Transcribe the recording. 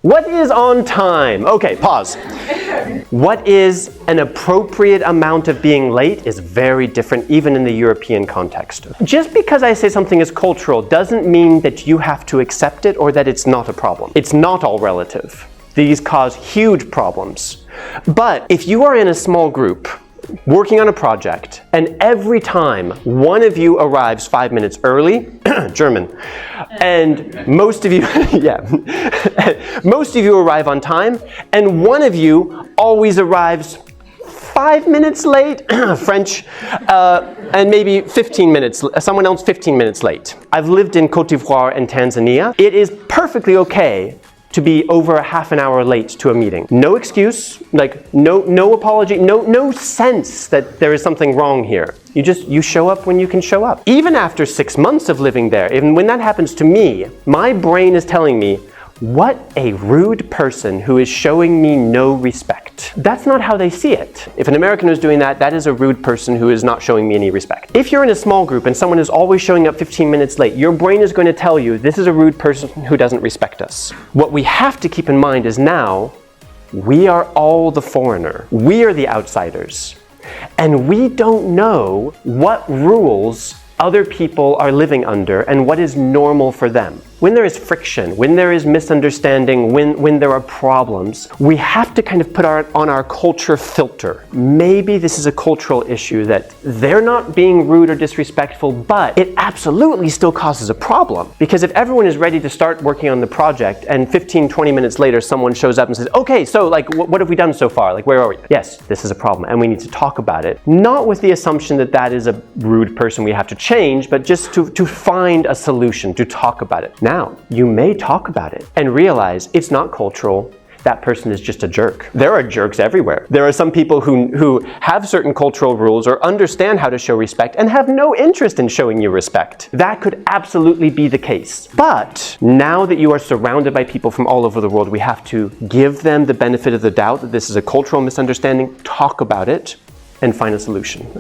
What is on time? Okay, pause. What is an appropriate amount of being late is very different even in the European context. Just because I say something is cultural doesn't mean that you have to accept it or that it's not a problem. It's not all relative. These cause huge problems. But if you are in a small group working on a project and every time one of you arrives 5 minutes early, German, and most of you, most of you arrive on time, and one of you always arrives 5 minutes late, French, and maybe 15 minutes, someone else 15 minutes late. I've lived in Côte d'Ivoire and Tanzania. It is perfectly okay to be over a half an hour late to a meeting. No excuse, like no apology, no sense that there is something wrong here. You show up when you can show up. Even after 6 months of living there, even when that happens to me, my brain is telling me, what a rude person who is showing me no respect. That's not how they see it. If an American is doing that, that is a rude person who is not showing me any respect. If you're in a small group and someone is always showing up 15 minutes late, your brain is going to tell you this is a rude person who doesn't respect us. What we have to keep in mind is now, we are all the foreigner. We are the outsiders. And we don't know what rules other people are living under and what is normal for them. When there is friction, when there is misunderstanding, when there are problems, we have to kind of put on our culture filter. Maybe this is a cultural issue that they're not being rude or disrespectful, but it absolutely still causes a problem. Because if everyone is ready to start working on the project and 15, 20 minutes later someone shows up and says, okay, so like what have we done so far? Like where are we? Yes, this is a problem and we need to talk about it. Not with the assumption that that is a rude person we have to change, but just to find a solution, to talk about it. Now, you may talk about it and realize it's not cultural. That person is just a jerk. There are jerks everywhere. There are some people who have certain cultural rules or understand how to show respect and have no interest in showing you respect. That could absolutely be the case. But now that you are surrounded by people from all over the world, we have to give them the benefit of the doubt that this is a cultural misunderstanding, talk about it, and find a solution.